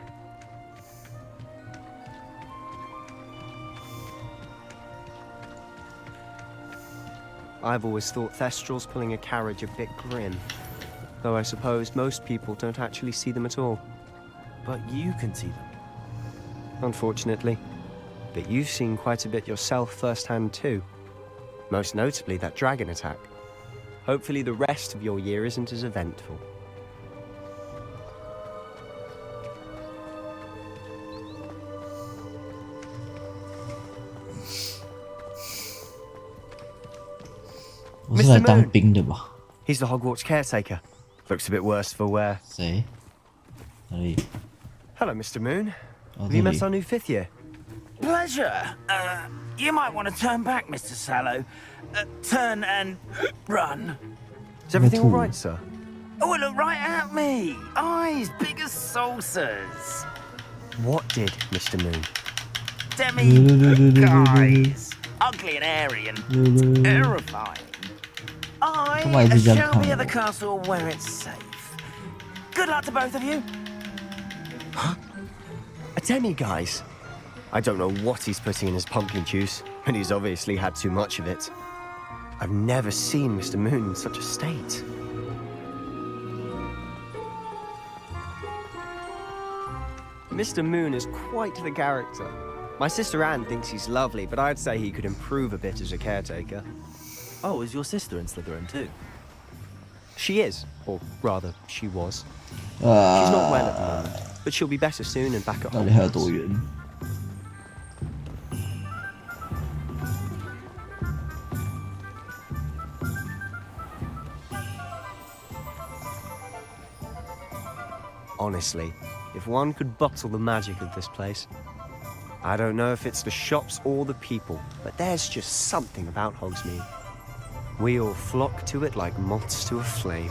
I've always thought Thestrals pulling a carriage a bit grim. Though I suppose most people don't actually see them at all. But you can see them. Unfortunately. But you've seen quite a bit yourself firsthand too. Most notably that dragon attack. Hopefully the rest of your year isn't as eventful. 我是来当兵的吧？ He's the Hogwarts caretaker. Looks a bit worse for wear. 谁？哪里？ Hello, Mr. Moon. Oh, Have you met our new 5th year? Pleasure. You might want to turn back, Mr. Sallow. Turn and run. Is everything all right, sir? Oh, look right at me. Eyes big as saucers. What did, Mr. Moon? Demi-guys. Ugly and airy and terrifying. I shall be at the castle where it's safe. Good luck to both of you. Huh? A demi-guise? I don't know what he's putting in his pumpkin juice, and he's obviously had too much of it. I've never seen Mr. Moon in such a state. Mr. Moon is quite the character. My sister Anne thinks he's lovely, but I'd say he could improve a bit as a caretaker. Oh, is your sister in Slytherin too? She is, or rather, she was. She's not well at the moment, but she'll be better soon and back at home. 到底还有多远？ Honestly, if one could bottle the magic of this place. I don't know if it's the shops or the people, but there's just something about Hogsmeade. We all flock to it like moths to a flame.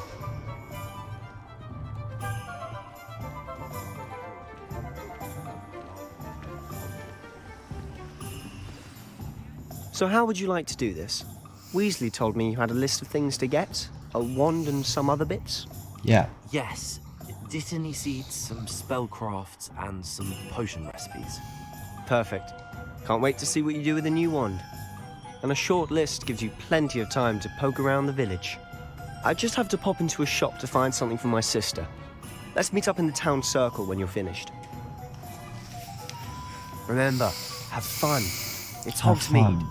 So how would you like to do this? Weasley told me you had a list of things to get, a wand and some other bits. Yeah. Yes. Dittany seeds, some spellcrafts, and some potion recipes. Perfect. Can't wait to see what you do with the new wand. And a short list gives you plenty of time to poke around the village. I just have to pop into a shop to find something for my sister. Let's meet up in the town circle when you're finished. Remember, have fun. It's Hogsmeade.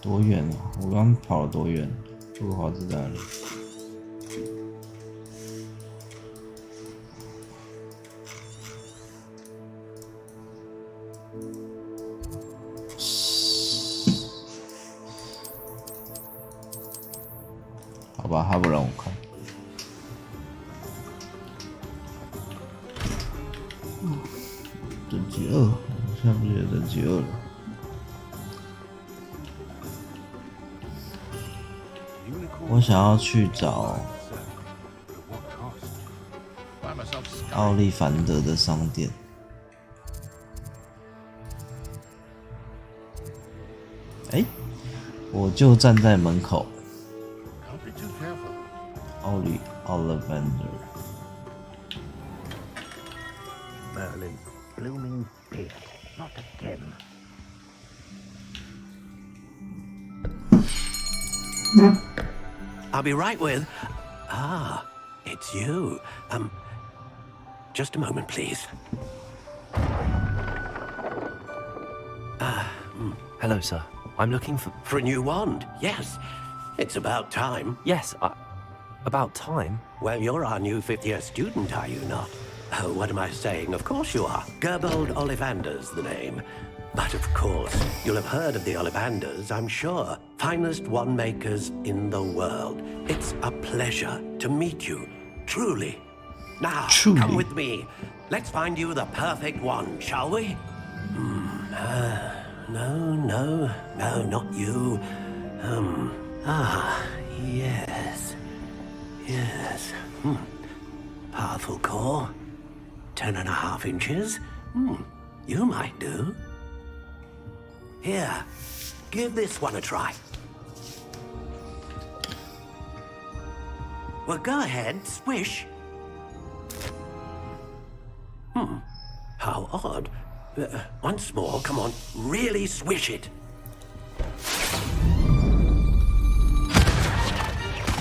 多远啊？我刚跑了多远？霍格华兹在哪里？好吧，他不让我看。等级2，我现在不是等级2了。 我想要去找奥利凡德的商店。哎，我就站在门口。Ollivander。Merlin, blooming beard, not again. I'll be right with... Ah, it's you. Just a moment, please. Hello, sir. I'm looking for... For a new wand, yes. It's about time. Yes, about time? Well, you're our new 5th-year student, are you not? Oh, what am I saying? Of course you are. Gerbold Ollivander's the name. But of course, you'll have heard of the Ollivanders, I'm sure. Finest wand makers in the world. It's a pleasure to meet you, truly. Now, come with me. Let's find you the perfect wand, shall we? No, not you. Yes. Powerful core. 10.5 inches. You might do. Here, give this one a try. Well, go ahead, swish. How odd. Once more, come on, really swish it.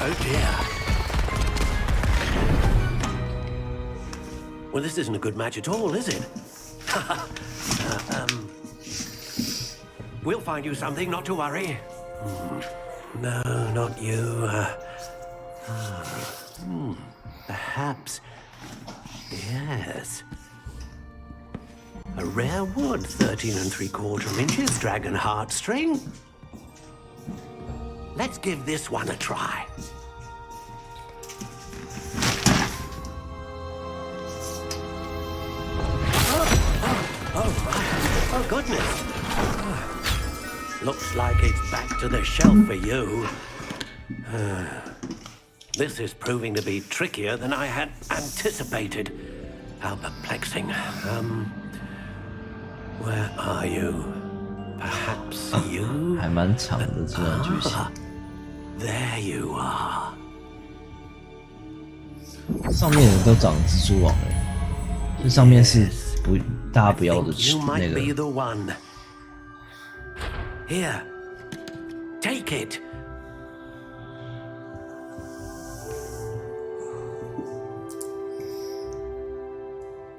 Oh dear. Well, this isn't a good match at all, is it? We'll find you something, not to worry. No, not you. Perhaps. Yes. A rare wood, 13 3/4 inches, dragon heartstring. Let's give this one a try. Oh, goodness. Looks like it's back to the shelf for you. This is proving to be trickier than I had anticipated. How perplexing. Where are you? Perhaps you? 还蛮长的这段剧情。There you are. 上面人都长蜘蛛网哎，这上面是大家不要的那个。 The one. Here, take it.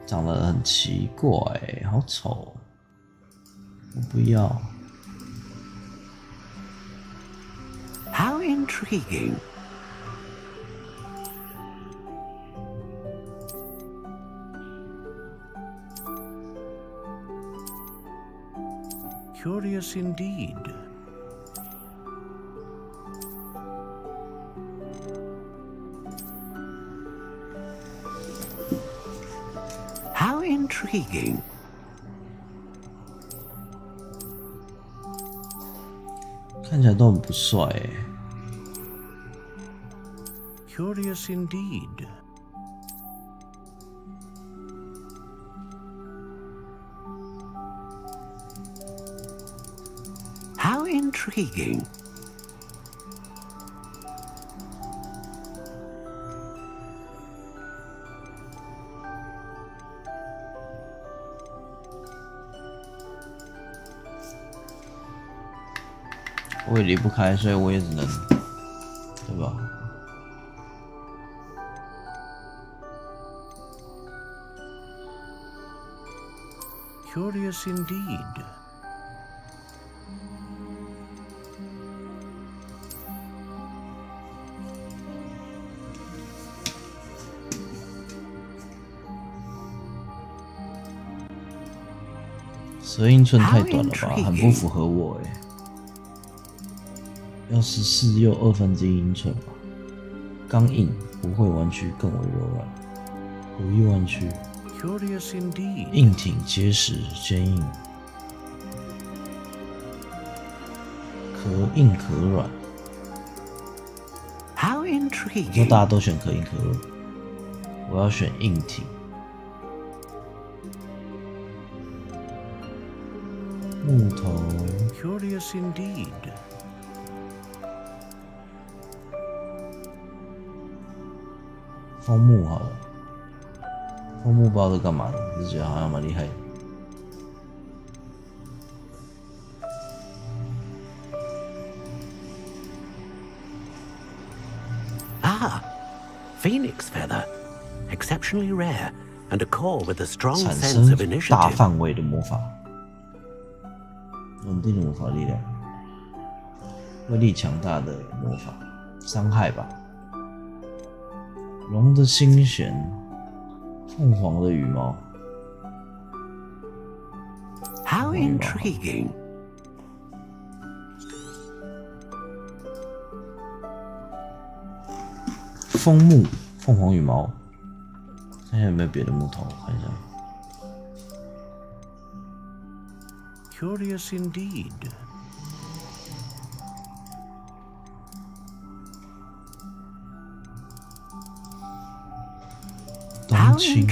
长得很奇怪，好丑，我不要。 How intriguing. Curious indeed. How intriguing. 看起来都很不帅哎。 Curious indeed. How intriguing. 我也离不开，所以我也只能，对吧？ Curious indeed.10英寸太短了吧，很不符合我哎。要14又1/2英寸吧，刚硬不会弯曲，更为柔软，不易弯曲。 Curious indeed. 硬挺结实坚硬，可硬可软。 How 我 intriguing. 说大家都选可硬可软，我要选硬挺。木头。 Curious indeed. 枫木好了。 枫木不知道是干嘛的，只是觉得好像蛮厉害的。Ah, phoenix feather, exceptionally rare, and a core with a strong 产 sense of 生 initiative. 大范围的魔法，稳定的魔法力量，威力强大的魔法，伤害吧。龙的心弦。 凤凰的羽毛 How intriguing. 枫木，凤凰羽毛，看一下有没有别的木头，看一下。 Curious indeed. 冬青，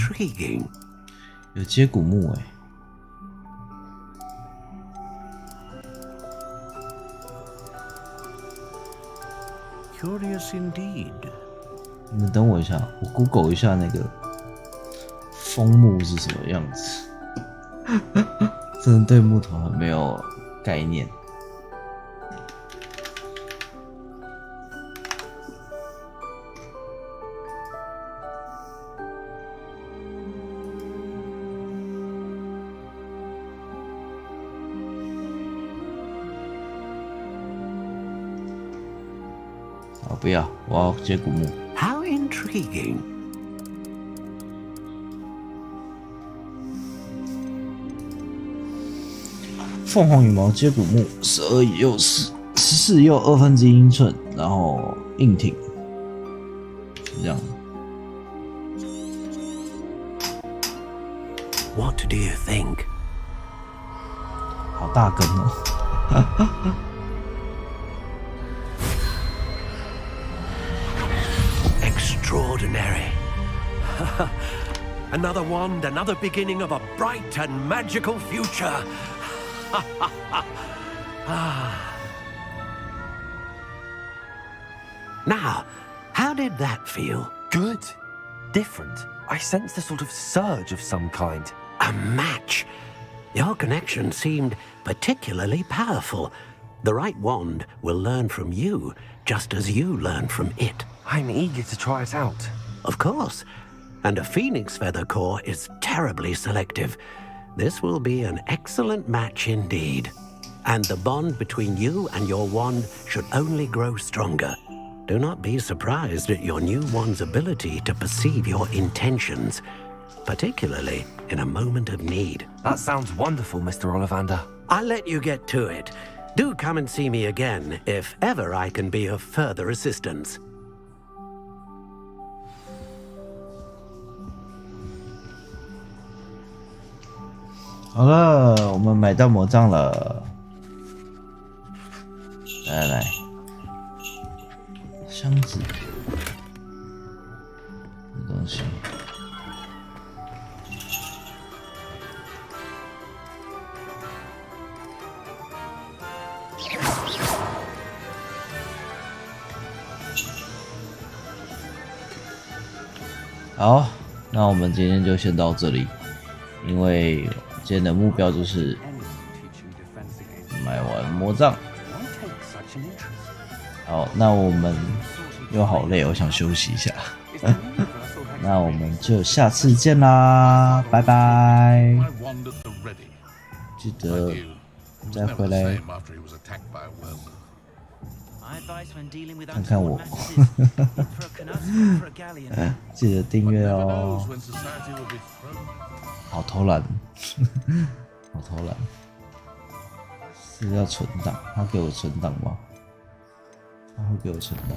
有接骨木哎。 Curious indeed. 你们等我一下，我 Google 一下那个枫木是什么样子。真的对木头很没有概念。不要，我要接古墓。 How intriguing. 凤凰羽毛接骨木，12又14又1/2英寸，然后硬挺，是这样。 What do you think? 好大根哦！ Extraordinary. Another wand, another beginning of a bright and magical future. Now, how did that feel? Good. Different. I sensed a sort of surge of some kind. A match. Your connection seemed particularly powerful. The right wand will learn from you, just as you learn from it. I'm eager to try it out. Of course. And a phoenix feather core is terribly selective. This will be an excellent match indeed. And the bond between you and your wand should only grow stronger. Do not be surprised at your new wand's ability to perceive your intentions, particularly in a moment of need. That sounds wonderful, Mr. Ollivander. I'll let you get to it. Do come and see me again if ever I can be of further assistance. 好了，我们买到魔杖了。来，箱子，这东西。好，那我们今天就先到这里，因为今天的目标就是买完魔杖。好，那我们又好累，我想休息一下。那我们就下次见啦，拜拜！记得再回来看看我，记得订阅哦。好偷懒，好偷懒，是要存档？他给我存档吗？他会给我存档吗？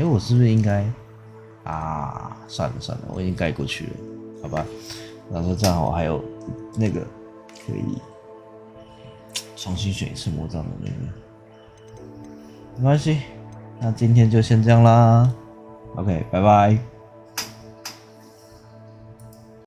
我是不是应该啊？算了，我已经盖过去了，好吧。然后正好还有那个可以重新选一次魔杖的那个，没关系。那今天就先这样啦。OK， 拜拜。